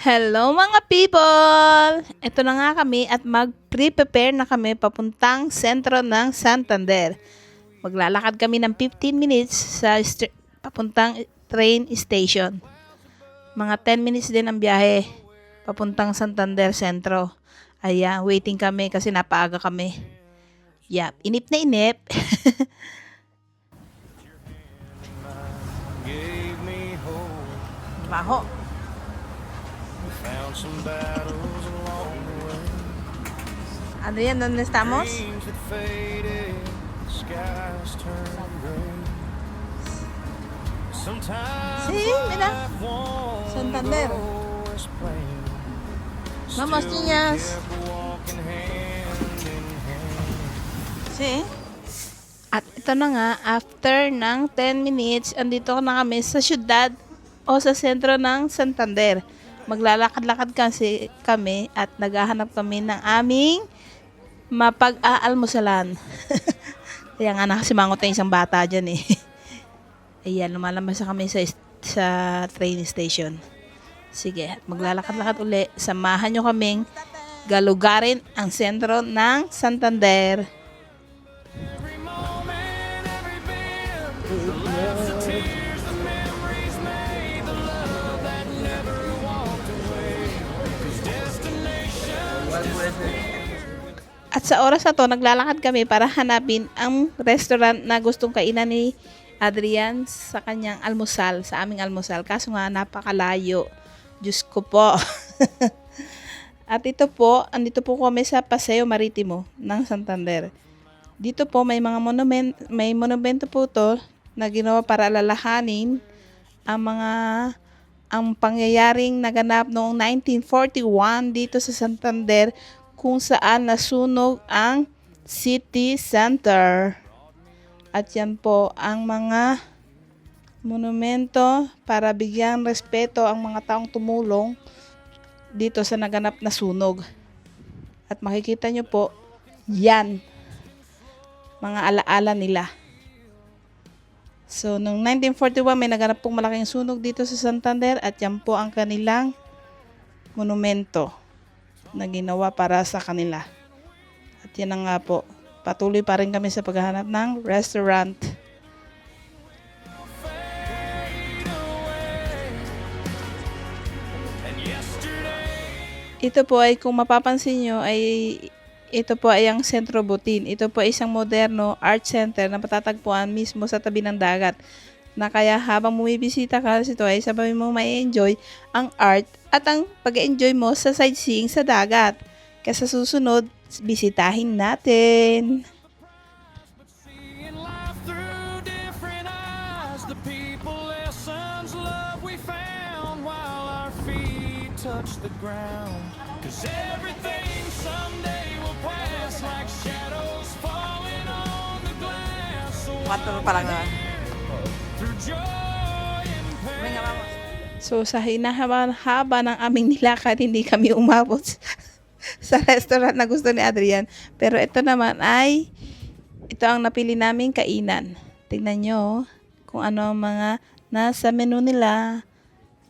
Hello mga people! Ito na nga kami at mag-prepare na kami papuntang sentro ng Santander. Maglalakad kami ng 15 minutes sa papuntang train station. Mga 10 minutes din ang biyahe papuntang Santander Sentro. Ayan, waiting kami kasi napaaga kami. Yap, inip na inip. Baho. Found some battles along the way. Ano yan? ¿Dónde estamos? Dreams that faded, skies turned gray. Sometimes Sí, mira. life won't Santander. go as planned. Vamos, Still we niñas. kept walking hand in hand. Sí. At ito na nga, after ng 10 minutes, andito na kami sa syudad o sa sentro ng Santander. Maglalakad-lakad kasi kami at naghahanap kami ng aming mapag-aalmusalan. Kaya nga nakasimangot na isang bata dyan eh. Ayan, lumalabas na kami sa train station. Sige, maglalakad-lakad uli. Samahan nyo kaming galugarin ang sentro ng Santander. Every moment, every bit, the laughs, the tears, the memories made, the love that never walked away. 'Cause destination. At sa oras na to, naglalakad kami para hanapin ang restaurant na gustong kainan ni Adrian sa kanyang almusal, sa aming almusal. Kaso nga, napakalayo. Diyos ko po. At ito po, andito po kami sa Paseo Maritimo ng Santander. Dito po may mga may monumento po to na ginawa para alalahanin ang pangyayaring naganap noong 1941 dito sa Santander kung saan nasunog ang city center. At yan po ang mga monumento para bigyang respeto ang mga taong tumulong dito sa naganap na sunog. At makikita nyo po, yan, mga alaala nila. So, noong 1941, may naganap pong malaking sunog dito sa Santander at yan po ang kanilang monumento na ginawa para sa kanila. At yan na nga po, patuloy pa rin kami sa paghahanap ng restaurant. Ito po ay kung mapapansin nyo ito po ay ang Centro Butin. Ito po ay isang moderno art center na matatagpuan mismo sa tabi ng dagat. Na kaya habang bumibisita ka sa ito ay sabay mo ma-enjoy ang art at ang pag-enjoy mo sa sightseeing sa dagat. Kaya sa susunod, bisitahin natin. Seeing life through different eyes, the people, lessons, love we found while our feet touch the ground. 'Cause everything someday will pass like shadows falling on the glass. So through joy and pain. So sa hinahaba ng aming nilakad, hindi kami umabot sa restaurant na gusto ni Adrian. Pero ito naman ito ang napili naming kainan. Tingnan nyo kung ano ang mga nasa menu nila.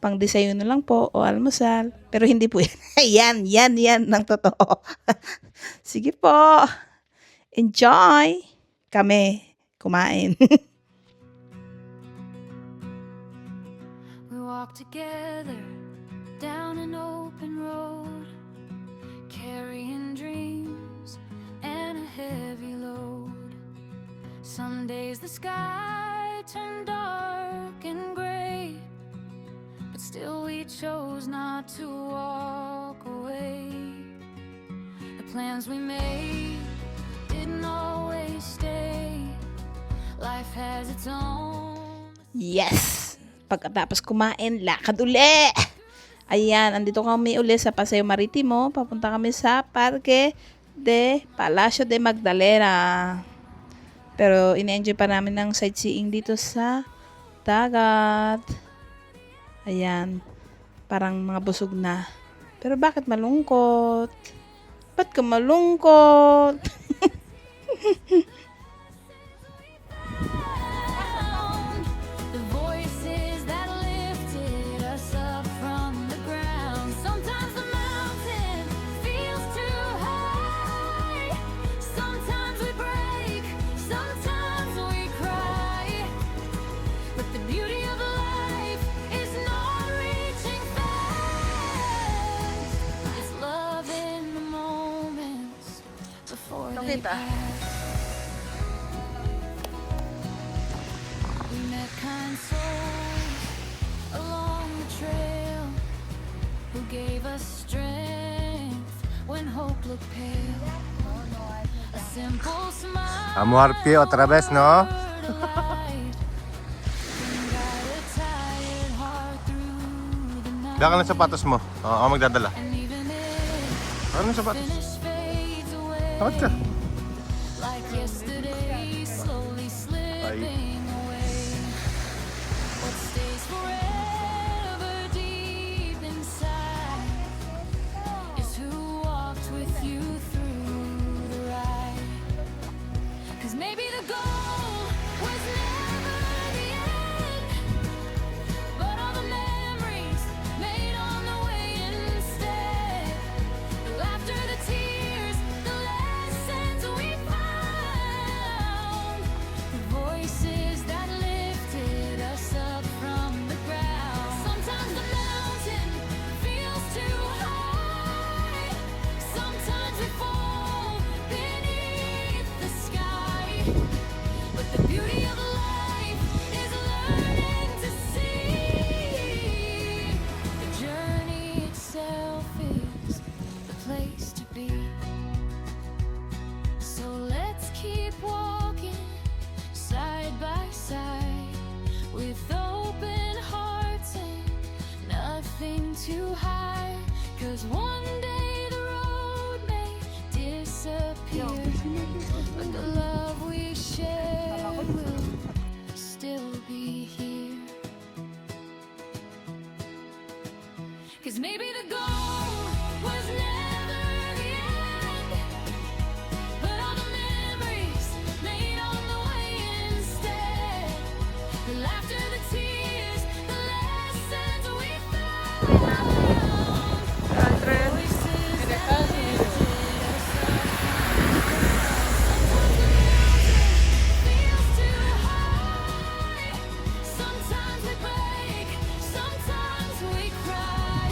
Pang desayuno lang po o almusal. Pero hindi po yan. yan ng totoo. Sige po. Enjoy. Kami kumain. We walk together down an open road, carrying dreams and a heavy load. Some days the sky turned dark and gray, but still we chose not to walk away. The plans we made didn't always stay. Life has its own. Yes! Pagkatapos kumain, lakad uli! Ayan, andito kami uli sa Paseo Maritimo. Papunta kami sa Parque de Palacio de Magdalena. Pero ine-enjoy pa namin ng sightseeing dito sa dagat. Ayan, parang mga busog na. Pero bakit malungkot? Ba't ka malungkot? The voices that lifted us up from the ground. Some tita. We met kind souls along the trail who gave us strength when hope looked pale. A simple smile. Amor Pio otra vez, no? word alight can guide a tired heart through the night. Dala ka ng sapatos mo. Oo, ako magdadala. And even if Ano sapatos? finish fades away, Bakit ka? like yesterday, slowly slipping away. What stays forever deep inside is who walked with you through the ride. 'Cause maybe the goal was never the end, but all the memories made on the way instead. The laughter, the tears, the lessons we found, the voices that lifted us up from the ground. Sometimes the mountain feels too high, sometimes we fall beneath the sky. But the beauty of life is learning to see. The journey itself is the place to be. So let's keep walking side by side with open hearts and nothing to hide. 'Cause one day the road may disappear, but the love we share will still be here. 'Cause maybe the goal was never the end, but all the memories made on the way instead. The laughter, the tears, the lessons we found. Voices that lifted us up. Feels too high. Sometimes we break, sometimes we cry.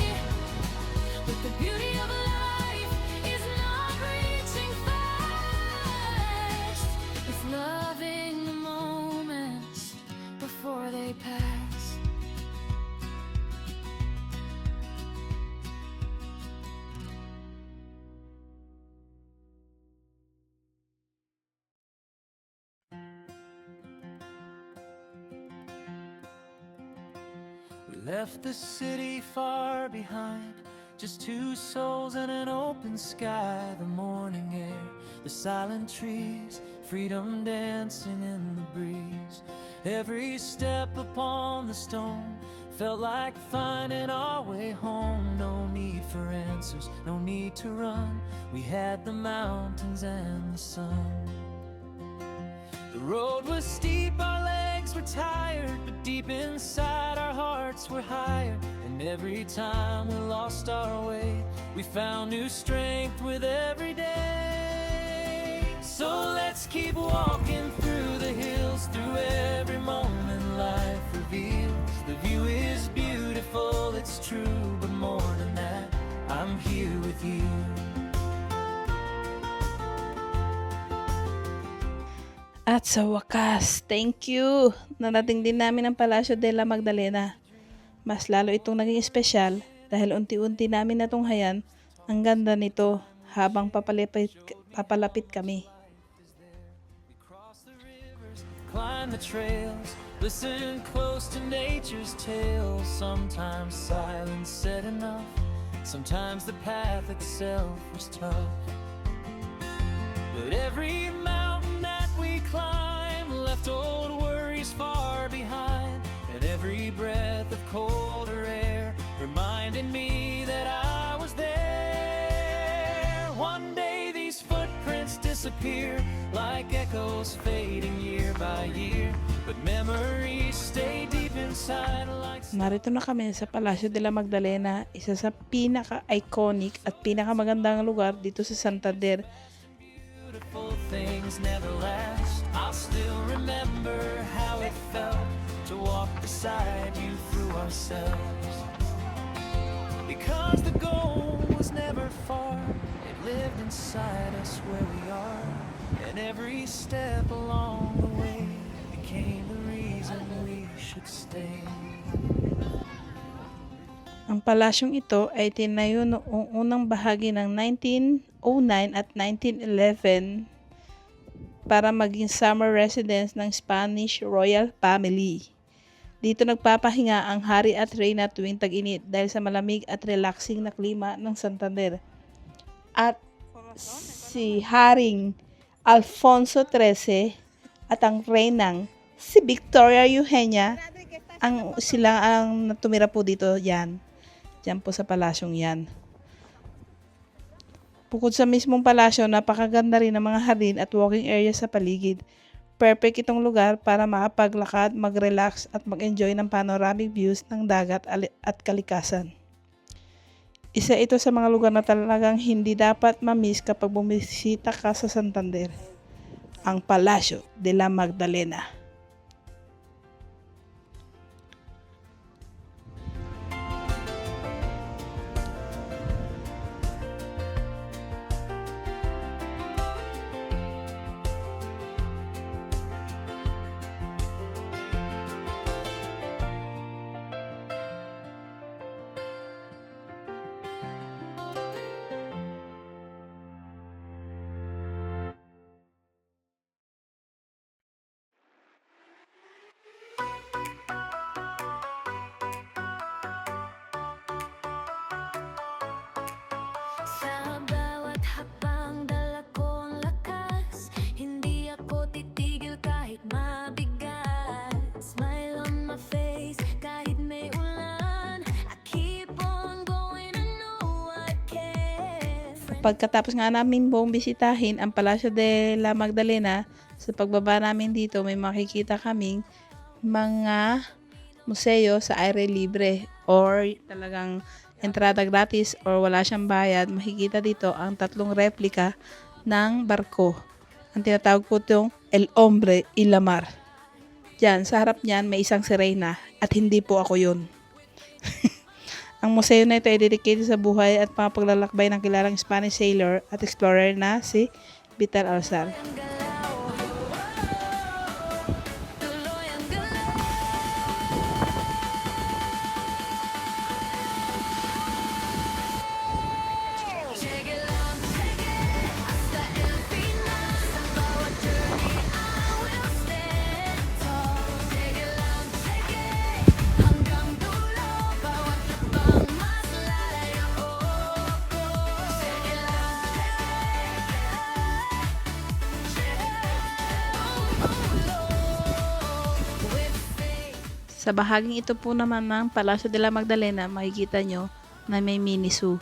But the beauty of life is not reaching fast. It's loving the moments before they pass. We left the city far behind, just two souls and an open sky. The morning air, the silent trees, freedom dancing in the breeze. Every step upon the stone felt like finding our way home. No need for answers, no need to run. We had the mountains and the sun. The road was steep, our legs were tired, but deep inside our hearts were higher. And every time we lost our way, we found new strength with every day. So let's keep walking through the hills, through every moment life reveals. The view is beautiful, it's true, but more than that, I'm here with you. At sa wakas, thank you! Narating din namin ang Palacio de la Magdalena. Mas lalo itong naging espesyal dahil unti-unti namin natunghayan ang ganda nito habang papalapit kami. Climb the trails, listen close to nature's tale. Sometimes silence said enough, sometimes the path itself was tough. But every mountain that we climbed left old worries far behind, and every breath of colder air reminded me that I was there. One day these footprints disappear like echoes fading year by year, but memories stay deep inside like... Narito na kami sa Palacio de la Magdalena, isa sa pinaka-iconic at pinakamagandang lugar dito sa Santander. Beautiful things never last. I'll still remember how it felt to walk beside you through ourselves. Because the goal was never far, it lived inside us where we are, and every step along the way became the reason we should stay. Ang palasyong ito ay tinayo noong unang bahagi ng 1909 at 1911 para maging summer residence ng Spanish royal family. Dito nagpapahinga ang hari at reyna tuwing tag-init dahil sa malamig at relaxing na klima ng Santander. At si Haring Alfonso XIII at ang reynang si Victoria Eugenia sila ang tumira po dito yan. Diyan po sa palasyong yan. Bukod sa mismong palasyo, napakaganda rin ng mga hardin at walking area sa paligid. Perfect itong lugar para makapaglakad, mag-relax at mag-enjoy ng panoramic views ng dagat at kalikasan. Isa ito sa mga lugar na talagang hindi dapat ma-miss kapag bumisita ka sa Santander. Ang Palacio de la Magdalena. Sa bawat hakbang dala ko ang lakas, hindi ako titigil kahit mabigat. Smile on my face kahit may ulan, I keep on going, I know I can. Pagkatapos nga namin buong bisitahin ang Palacio de la Magdalena, sa pagbaba namin dito may makikita kaming mga museo sa aire libre or talagang entrada gratis or wala siyang bayad. Makikita dito ang 3 replika ng barko. Ang tinatawag po itong El Hombre y la Mar. Diyan, sa harap niyan may isang sirena at hindi po ako yun. Ang museo na ito ay dedicated sa buhay at paglalakbay ng kilalang Spanish sailor at explorer na si Vital Alzar. Ang galaw, tuloy ang galaw. Check it out, check it, hasta el final. Sa bawat journey I will stand tall. Check it out, check it, hanggang dulo. Bawat hakbang mas lalayo ko. Check it out, with faith. Sa bahaging ito po naman ng Palacio de la Magdalena, makikita nyo na may mini zoo.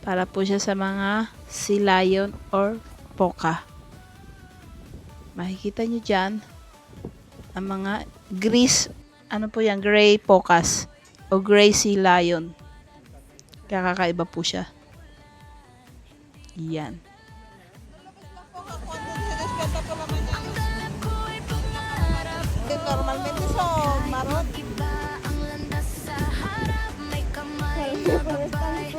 Para po siya sa mga sea lion or poka. Makikita nyo dyan ang mga gray pocas o gray sea lion. Kakakaiba po siya. Yan. Normalmente son marrón. Iba ang landas sa harap, may kamay na gabay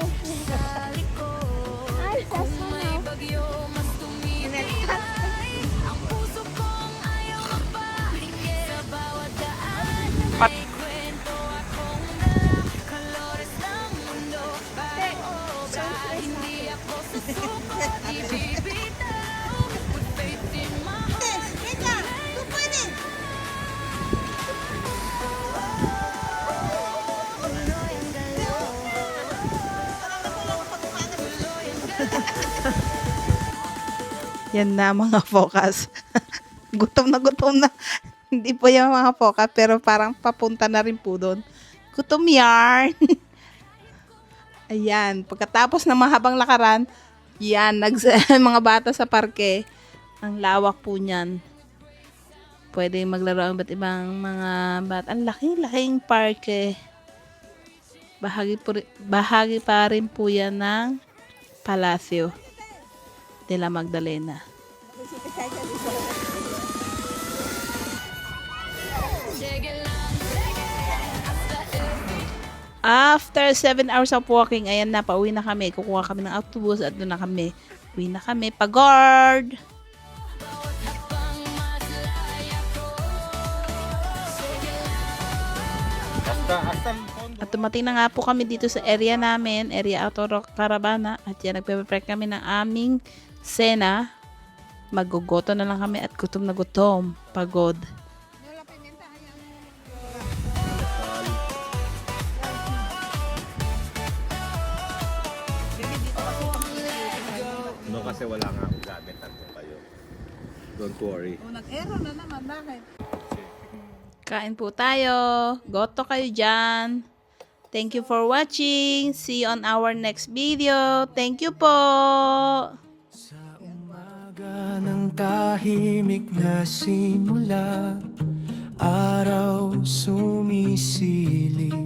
sa likod. Kung may bagyo, mas tumibay. Ang puso kong ayaw magpahingi. Sa bawat daan, may kwento akong dala. Kalores ng mundo, bago hindi ako susuko, di bibitaw. With faith in my heart, tuloy ang galaw. Tuloy ang galaw. Yan na mga focus. Gutom na. Hindi po yung mga focus pero parang papunta na rin po doon. Gutom yarn. Ayan. Pagkatapos ng mahabang lakaran, yan. Mga bata sa parke. Ang lawak po niyan. Pwede maglaro ang iba't ibang mga bata. Ang laking parke. Bahagi pa rin po yan ng Palacio de la Magdalena. Check it lang, check it, hasta el After 7 hours of walking, ayan na, pauwi na kami. Kukuha kami ng autobus at doon na kami Uwi na kami. Pagod! At tumating na nga po kami dito sa area namin, area Autoro Caravana. At yan, nagpe-prepare kami ng aming sena. Magugoto na lang kami at gutom na gutom. Pagod. No, kasi wala nga akong gamit. Tanto kayo. Don't worry. Kain po tayo. Goto kayo dyan. Thank you for watching. See you on our next video. Thank you po. Sa umaga ng tahimik na simula, araw sumisilip.